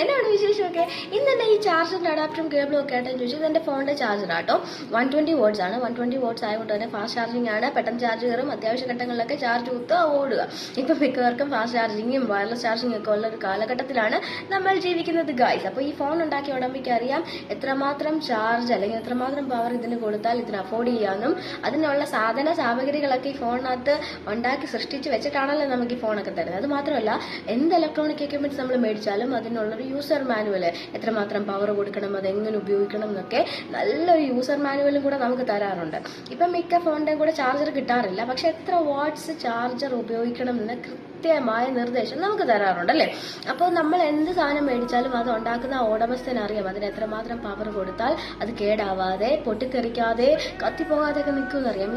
എന്നാണ് വിശേഷമൊക്കെ? ഇന്നെന്നെ ഈ ചാർജറിൻ്റെ അഡാപ്റ്ററും കേബിളും ഒക്കെ ആയിട്ടെന്ന് ചോദിച്ചാൽ ഇതെൻ്റെ ഫോണിൻ്റെ ചാർജറാട്ടോ. 120 വാട്ട്സ് ആണ്. 120 വാട്ട്സ് ആയതുകൊണ്ട് തന്നെ ഫാസ്റ്റ് ചാർജിങ് ആണ്. പെട്ടെന്ന് ചാർജ് കയറും. അത്യാവശ്യ ഘട്ടങ്ങളിലൊക്കെ ചാർജ് കുത്തുക, ഓടുക. ഇപ്പം മിക്കവർക്കും ഫാസ്റ്റ് ചാർജിങ്ങും വയർലെസ് ചാർജിങ്ങും ഒക്കെ ഉള്ള ഒരു കാലഘട്ടത്തിലാണ് നമ്മൾ ജീവിക്കുന്നത് ഗൈസ്. അപ്പോൾ ഈ ഫോൺ ഉണ്ടാക്കിയ ഉടമയ്ക്ക് അറിയാം എത്രമാത്രം ചാർജ് അല്ലെങ്കിൽ എത്രമാത്രം പവർ ഇതിന് കൊടുത്താൽ ഇതിന് അഫോർഡ് ചെയ്യാമെന്നും അതിനുള്ള സാധന സാമഗ്രികളൊക്കെ ഈ ഫോണിനകത്ത് ഉണ്ടാക്കി സൃഷ്ടിച്ച് വെച്ചിട്ടാണല്ലോ നമുക്ക് ഈ ഫോണൊക്കെ തരുന്നത്. അത് മാത്രമല്ല, എന്ത് ഇലക്ട്രോണിക് എക്യുപ്മെന്റ്സ് നമ്മൾ മേടിച്ചാലും അതിനുള്ളൊരു യൂസർ മാനുവൽ, എത്രമാത്രം പവർ കൊടുക്കണം, അതെങ്ങനെ ഉപയോഗിക്കണം എന്നൊക്കെ നല്ലൊരു യൂസർ മാനുവലും കൂടെ നമുക്ക് തരാറുണ്ട്. ഇപ്പം മിക്ക ഫോണിൻ്റെയും കൂടെ ചാർജർ കിട്ടാറില്ല, പക്ഷെ എത്ര വാട്ട്സ് ചാർജർ ഉപയോഗിക്കണം എന്ന് കൃത്യമായ നിർദ്ദേശം നമുക്ക് തരാറുണ്ട് അല്ലേ. അപ്പോൾ നമ്മൾ എന്ത് സാധനം മേടിച്ചാലും അത് ഉണ്ടാക്കുന്ന ഉടമസ്ഥനറിയാം അതിന് എത്രമാത്രം പവർ കൊടുത്താൽ അത് കേടാവാതെ പൊട്ടിത്തെറിക്കാതെ കത്തിപ്പോകാതെയൊക്കെ നിൽക്കുമെന്നറിയാം.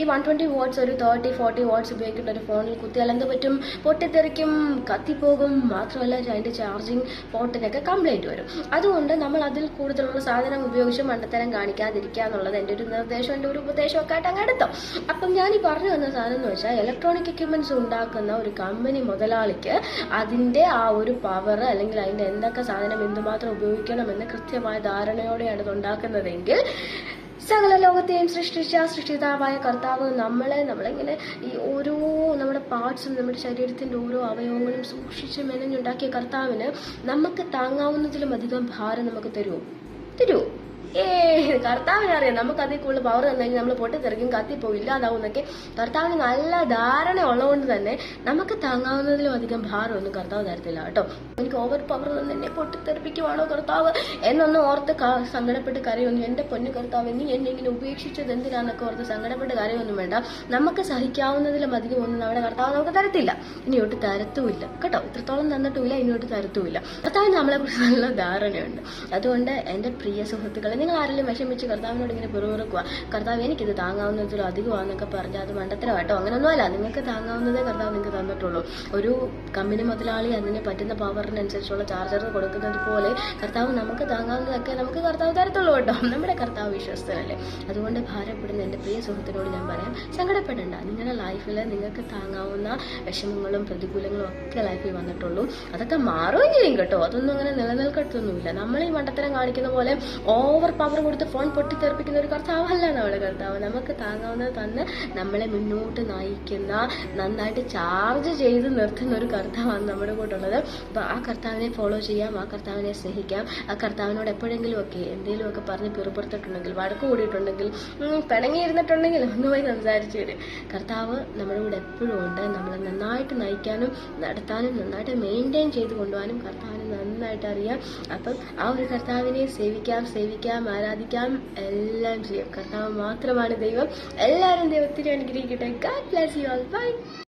ഈ 120 വാട്ട്സ് ഒരു 30-40 വാട്ട്സ് ഉപയോഗിക്കുന്ന ഒരു ഫോണിൽ കുത്തിയാൽ എന്ത് പറ്റും? പൊട്ടിത്തെറിക്കും, കത്തിപ്പോകും. മാത്രമല്ല അതിൻ്റെ ചാർജിങ് പോർട്ടിനൊക്കെ കംപ്ലൈൻറ്റ് വരും. അതുകൊണ്ട് നമ്മൾ അതിൽ കൂടുതലുള്ള സാധനം ഉപയോഗിച്ച് മണ്ടത്തരം കാണിക്കാതിരിക്കുക എന്നുള്ളത് എൻ്റെ ഒരു നിർദ്ദേശം, എൻ്റെ ഒരു ഉപദേശമൊക്കെ ആയിട്ട് അങ്ങ് എടുത്തോ. അപ്പം ഞാൻ ഈ പറഞ്ഞു വന്ന സാധനം എന്ന് വെച്ചാൽ ഇലക്ട്രോണിക് എക്യുപ്മെന്റ്സ് ഉണ്ടാക്കുന്ന ഒരു കമ്പനി മുതലാളിക്ക് അതിൻ്റെ ആ ഒരു പവർ അല്ലെങ്കിൽ അതിൻ്റെ എന്തൊക്കെ സാധനം എന്തുമാത്രം ഉപയോഗിക്കണമെന്ന് കൃത്യമായ ധാരണയോടെയാണ് ഇത് ഉണ്ടാക്കുന്നതെങ്കിൽ സകല ലോകത്തെയും സൃഷ്ടിതാവായ കർത്താവ് നമ്മളിങ്ങനെ ഈ ഓരോ നമ്മുടെ പാർട്സും നമ്മുടെ ശരീരത്തിൻ്റെ ഓരോ അവയവങ്ങളും സൂക്ഷിച്ച് മെനഞ്ഞുണ്ടാക്കിയ കർത്താവിന് നമുക്ക് താങ്ങാവുന്നതിലും അധികം ഭാരം നമുക്ക് തരുമോ? കർത്താവിനറിയാം നമുക്ക് അതിൽ കൂടുതൽ പവർ തന്നു കഴിഞ്ഞാൽ നമ്മൾ പൊട്ടിത്തെറിക്കും, കത്തിപ്പോവും, ഇല്ലാതാവും എന്നൊക്കെ കർത്താവിന് നല്ല ധാരണ ഉള്ളതുകൊണ്ട് തന്നെ നമുക്ക് താങ്ങാവുന്നതിലും അധികം ഭാരമൊന്നും കർത്താവ് തരത്തില്ല കേട്ടോ. എനിക്ക് ഓവർ പവർ തന്നെ എന്നെ പൊട്ടിത്തെറിപ്പിക്കുവാണോ കർത്താവ് എന്നൊന്നും ഓർത്ത് സങ്കടപ്പെട്ട് കരയൊന്നും, എൻ്റെ പൊന്നു കർത്താവ് നീ എന്നെ ഇങ്ങനെ ഉപേക്ഷിച്ചത് എന്തിനാന്നൊക്കെ ഓർത്ത് സങ്കടപ്പെട്ട് കരയൊന്നും വേണ്ട. നമുക്ക് സഹിക്കാവുന്നതിലും അധികം ഒന്നും നമ്മുടെ കർത്താവ് നമുക്ക് തരത്തില്ല, ഇനിയോട്ട് തരത്തുമില്ല കേട്ടോ. ഇത്രത്തോളം തന്നിട്ടുമില്ല, ഇനിയോട്ട് തരത്തുമില്ല. കർത്താവിന് നമ്മളെ കുറിച്ച് നല്ല ധാരണയുണ്ട്. അതുകൊണ്ട് എൻ്റെ പ്രിയ സുഹൃത്തുക്കളെ, നിങ്ങൾ ആരെങ്കിലും വിഷമിച്ച് കർത്താവിനോട് ഇങ്ങനെ പിറുപിറുക്കുക, കർത്താവ് എനിക്കിത് താങ്ങാവുന്നതിലും അധികമാണെന്നൊക്കെ പറഞ്ഞാൽ അത് മണ്ടത്തരമാട്ടോ. അങ്ങനെയൊന്നുമല്ല, നിങ്ങൾക്ക് താങ്ങാവുന്നതേ കർത്താവ് നിങ്ങൾക്ക് തന്നിട്ടുള്ളൂ. ഒരു കമ്പനി മുതലാളി അതിന് പറ്റുന്ന പവറിനനുസരിച്ചുള്ള ചാർജർ കൊടുക്കുന്നത് പോലെ കർത്താവ് നമുക്ക് താങ്ങാവുന്നതൊക്കെ നമുക്ക് കർത്താവ് തരത്തുള്ളൂ കേട്ടോ. നമ്മുടെ കർത്താവ് വിശ്വസ്തനല്ലേ. അതുകൊണ്ട് ഭാരപ്പെടുന്ന എൻ്റെ പ്രിയ സുഹൃത്തിനോട് ഞാൻ പറയാം, സങ്കടപ്പെടേണ്ട. നിങ്ങളുടെ ലൈഫിൽ നിങ്ങൾക്ക് താങ്ങാവുന്ന വിഷമങ്ങളും പ്രതികൂലങ്ങളും ഒക്കെ ലൈഫിൽ വന്നിട്ടുള്ളൂ. അതൊക്കെ മാറുകയും ചെയ്യും കേട്ടോ. അതൊന്നും അങ്ങനെ നിലനിൽക്കത്തൊന്നുമില്ല. നമ്മൾ ഈ മണ്ടത്തരം കാണിക്കുന്ന പോലെ ഓവർ പവർ കൊടുത്ത് ഫോൺ പൊട്ടിത്തെറിപ്പിക്കുന്ന ഒരു കർത്താവല്ല നമ്മുടെ കർത്താവ്. നമുക്ക് താങ്ങാവുന്നത് തന്ന് നമ്മളെ മുന്നോട്ട് നയിക്കുന്ന, നന്നായിട്ട് ചാർജ് ചെയ്ത് നിർത്തുന്ന ഒരു കർത്താവാണ് നമ്മുടെ കൂട്ടുള്ളത്. അപ്പോൾ ആ കർത്താവിനെ ഫോളോ ചെയ്യാം, ആ കർത്താവിനെ സ്നേഹിക്കാം. ആ കർത്താവിനോട് എപ്പോഴെങ്കിലുമൊക്കെ എന്തെങ്കിലുമൊക്കെ പറഞ്ഞ് പിറുപുറത്തിട്ടുണ്ടെങ്കിൽ, വഴക്ക് കൂടിയിട്ടുണ്ടെങ്കിൽ, പിണങ്ങിയിരുന്നിട്ടുണ്ടെങ്കിൽ ഒന്ന് പോയി സംസാരിച്ചു തരും. കർത്താവ് നമ്മുടെ കൂടെ എപ്പോഴും ഉണ്ട്. നമ്മളെ നന്നായിട്ട് നയിക്കാനും നടത്താനും നന്നായിട്ട് മെയിൻറ്റെയിൻ ചെയ്ത് കൊണ്ടുപോകാനും കർത്താവിന് നന്നായിട്ട് അറിയാം. അപ്പം ആ ഒരു കർത്താവിനെ സേവിക്കാം, ആരാധിക്കാം, എല്ലാം ചെയ്യാം. കർത്താവ് മാത്രമാണ് ദൈവം. എല്ലാവരും ദൈവത്തിനെ അനുഗ്രഹിക്കട്ടെ. God bless you all. By.